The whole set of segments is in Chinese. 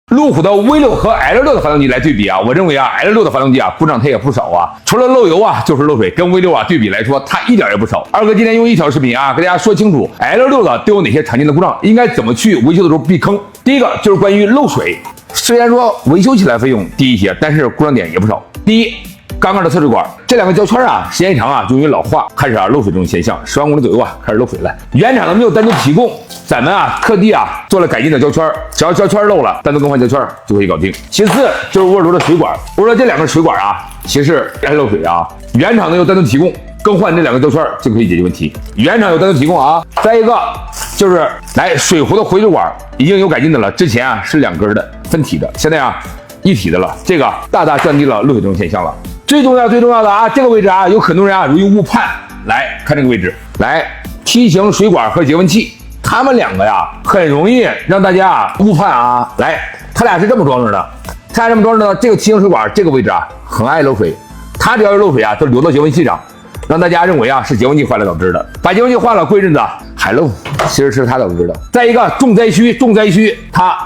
路虎的 V6和 L6的发动机来对比啊，我认为啊 L6的发动机啊故障它也不少啊，除了漏油啊就是漏水，跟 V6啊对比来说它一点也不少。二哥今天用一条视频啊给大家说清楚 L6的都有哪些常见的故障，应该怎么去维修的时候避坑。第一个就是关于漏水，虽然说维修起来费用低一些，但是故障点也不少。第一，缸盖的测水管这两个胶圈啊，时间一长啊，就容易老化，开始啊漏水这种现象，10万公里左右啊开始漏水了。原厂的没有单独提供，咱们啊特地啊做了改进的胶圈，只要胶圈漏了，单独更换胶圈就可以搞定。其次就是涡轮的水管，涡轮这两个水管啊，其实爱漏水啊，原厂的有单独提供，更换这两个胶圈就可以解决问题。原厂有单独提供啊。再一个就是水壶的回水管已经有改进的了，之前啊是2根的分体的，现在啊一体的了，这个大大降低了漏水这种现象了。最重要的啊，这个位置啊，有很多人啊容易误判。来看这个位置，来梯形水管和节温器，它们两个呀很容易让大家啊误判啊。来，它俩是这么装着的，这个梯形水管这个位置啊很爱漏水，它只要是漏水啊，都流到节温器上，让大家认为啊是节温器坏了导致的。把节温器换了，过一阵子还漏，其实是它导致的。再一个重灾区，它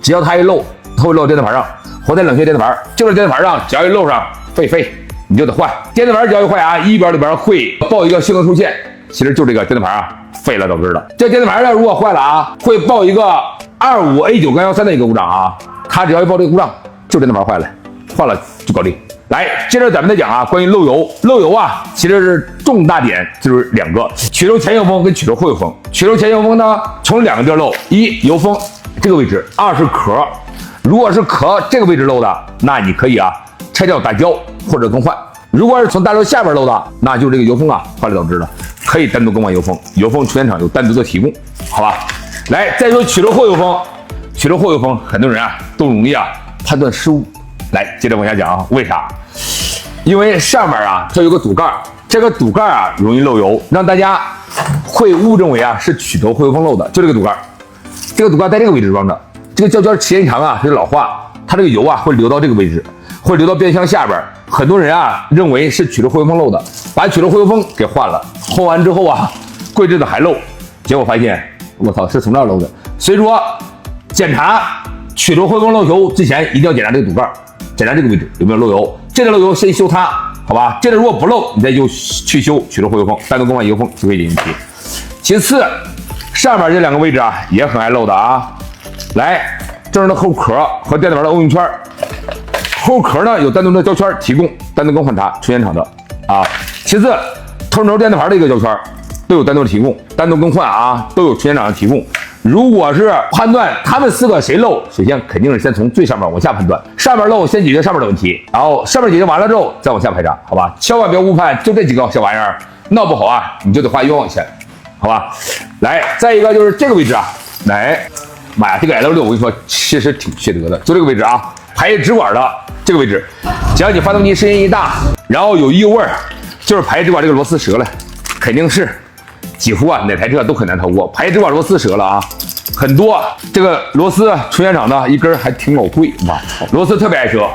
只要它一漏，它会漏电子盘上，活塞冷却电子盘，就是电子盘上只要一漏上。废，你就得换电子盘，只要一坏啊，仪表里边会报一个性能出现，其实就这个电子盘啊废了导致的。这电子盘呢如果坏了啊，会报一个25A9杠13的一个故障啊，它只要一报这个故障，就电子盘坏了，换了就搞定。来，接着咱们再讲啊，关于漏油啊，其实是重大点就是2个，曲轴前油封跟曲轴后油封。曲轴前油封呢，从2个地儿漏，一油封这个位置，二是壳。如果是壳这个位置漏的，那你可以啊拆掉打胶或者更换。如果是从大轴下边漏的，那就是这个油封啊坏了导致的，可以单独更换油封。油封出现厂有单独的提供，好吧？来，再说曲轴后油封，很多人啊都容易啊判断失误。来，接着往下讲啊，为啥？因为上面啊它有个堵盖，这个堵盖啊容易漏油，让大家会误认为啊是曲轴后油封漏的，就这个堵盖。这个堵盖在这个位置装着，这个胶圈时间长啊它就老化，它这个油啊会流到这个位置。会流到变箱下边，很多人啊认为是曲轴后油封漏的，把曲轴后油封给换了，换完之后啊，过一阵子还漏，结果发现我操是从这儿漏的。所以说，检查曲轴后油封漏油之前，一定要检查这个堵盖，检查这个位置有没有漏油。这个漏油先修它，好吧？这个如果不漏，你再就去修曲轴后油封，单独更换油封就可以解决问题。其次，上面这2个位置啊也很爱漏的啊。来，这是的后壳和电子盘的 O 型圈。后壳呢有单独的胶圈提供，单独更换它，出现厂的啊。其次，透轴电子盘的一个胶圈都有单独的提供，单独更换啊，都有出现厂的提供。如果是判断他们4个谁漏，首先肯定是先从最上面往下判断，上面漏先解决上面的问题，然后上面解决完了之后再往下排查，好吧？千万别误判，就这几个小玩意儿闹不好啊，你就得花冤枉钱，好吧？来，再一个就是这个位置啊，来，妈呀，这个 L6我跟你说其实挺缺德的，就这个位置啊，排液直管的。这个位置，只要你发动机声音一大，然后有异味儿，就是排液直管这个螺丝折了，肯定是几乎啊哪台车都很难逃过。排液直管螺丝折了啊，很多这个螺丝出现厂的一根还挺老贵，哇，螺丝特别爱折。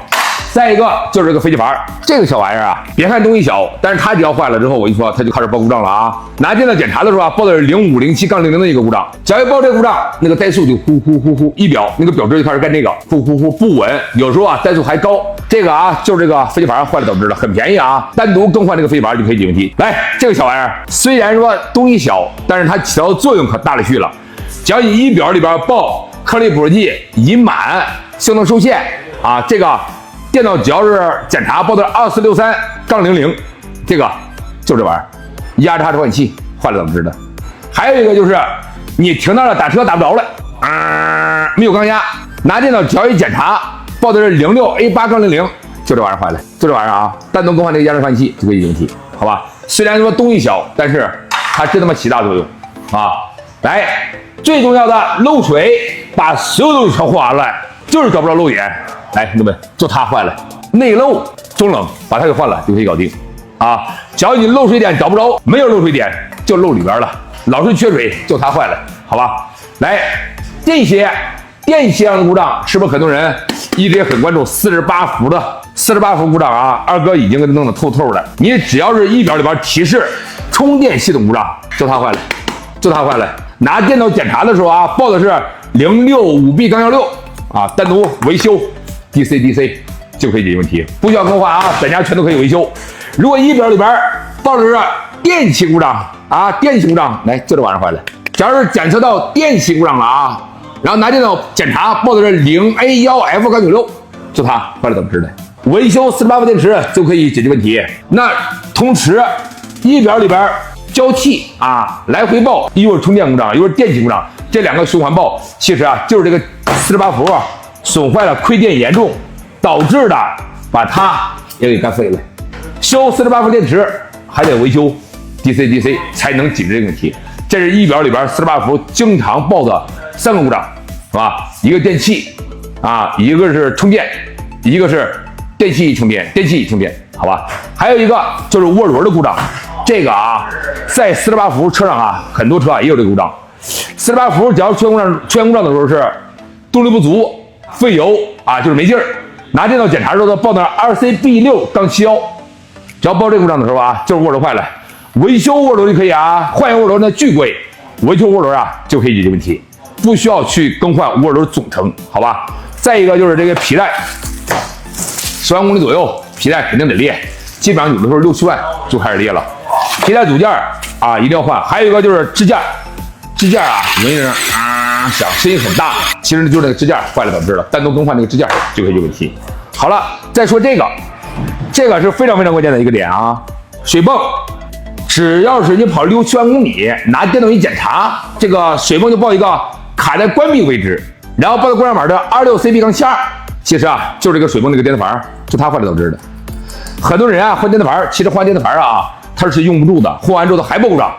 再一个就是这个飞机盘，这个小玩意儿啊，别看东西小，但是它只要坏了之后，我跟你说它就开始报故障了啊。拿电脑检查的时候啊，报的是0507-00的一个故障，只要一报这个故障，那个怠速就呼，仪表那个表针就开始干这个呼不稳，有时候啊怠速还高。这个啊就是这个飞机盘坏了导致的，很便宜啊，单独更换这个飞机盘就可以解决问题。来，这个小玩意儿虽然说东西小，但是它起到的作用可大了去了。只要你仪表里边报颗粒捕捉剂已满，性能受限啊，这个。电脑只要是检查报的2463-00，这个就这玩意儿，压榨传感器坏了导致的。还有一个就是你停那了打车打不着了，没有钢压，拿电脑只要一检查报的是06A8-00，就这玩意儿坏了，就这玩意儿啊，单独更换这个压榨传感器就可以解决问题，好吧？虽然说东西小，但是它真他妈起大作用啊！来，最重要的漏水，把所有东西全换完了，就是找不着漏点。来，兄弟们，就它坏了，内漏、中冷，把它给换了就可以搞定啊！只要你漏水点找不着，没有漏水点就漏里边了，老是缺水，就它坏了，好吧？来，电鞋上的故障，是不是很多人一直也很关注48伏故障啊？二哥已经给它弄得透透的，你只要是仪表里边提示充电系统故障，就它坏了。拿电脑检查的时候啊，报的是06-5B-16。啊，单独维修 DC 就可以解决问题，不需要更换啊，咱家全都可以维修。如果仪表里边报的是电气故障啊，电气故障，来就这玩意儿坏了。假如是检测到电气故障了啊，然后拿电脑检查报的是 0A1F996，就它坏了怎么治的？维修48伏电池就可以解决问题。那同时仪表里边交替啊来回报，一会儿充电故障，一会儿电气故障，这两个循环报，其实啊就是这个48伏损坏了，亏电严重导致的，把它也给干废了。修48伏电池还得维修 DC 才能解决这个问题。这是仪表里边48伏经常报的3个故障，是吧？一个电器啊，一个是充电，一个是电器充电，好吧？还有一个就是涡轮的故障，这个啊，在48伏车上啊，很多车啊也有这个故障。48伏只要出现故障的时候是动力不足、费油啊，就是没劲儿。拿电脑检查的时候报那 RCB6-71，只要报这个故障的时候啊，就是涡轮坏了。维修涡轮就可以啊，换涡轮那巨贵，维修涡轮啊就可以解决问题，不需要去更换涡轮总成，好吧？再一个就是这个皮带，10万公里左右，皮带肯定得裂，基本上有的时候6-7万就开始裂了。皮带组件啊一定要换，还有一个就是支架啊，容易响，声音很大，其实就是那个支架坏了怎么治了？单独更换那个支架就可以有问题。好了，再说这个是非常关键的一个点啊，水泵。只要是你跑6-7万公里，拿电动一检查，这个水泵就报一个卡在关闭位置，然后报的故障码的26CB-72，其实啊就是这个水泵那个电子盘，就它坏了导致的。很多人啊换电子盘，其实换电子盘啊它是用不住的，换完之后它还报故障。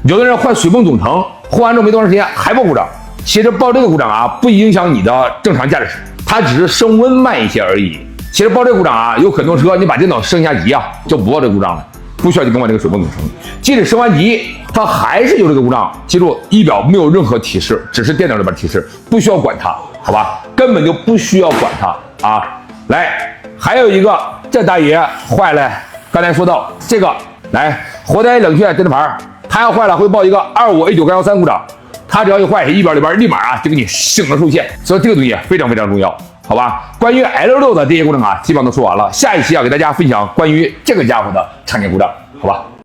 有的人换水泵总成，换完之后没多长时间还报故障。其实报这个故障啊不影响你的正常驾驶，它只是升温慢一些而已。其实报这个故障啊，有很多车你把电脑升一下级啊就不报这个故障了。不需要去更换这个水泵总成，即使升完级，它还是有这个故障。记住，仪表没有任何提示，只是电脑里边提示，不需要管它，好吧？根本就不需要管它啊！来，还有一个，这大爷坏了，刚才说到这个，来，活塞冷却电子盘，它要坏了会报一个25A9-13故障，它只要一坏，仪表里边立马啊就给你性能受限，所以这个东西非常重要。好吧，关于 L6的这些故障啊，基本上都说完了。下一期啊，给大家分享关于这个家伙的常见故障，好吧？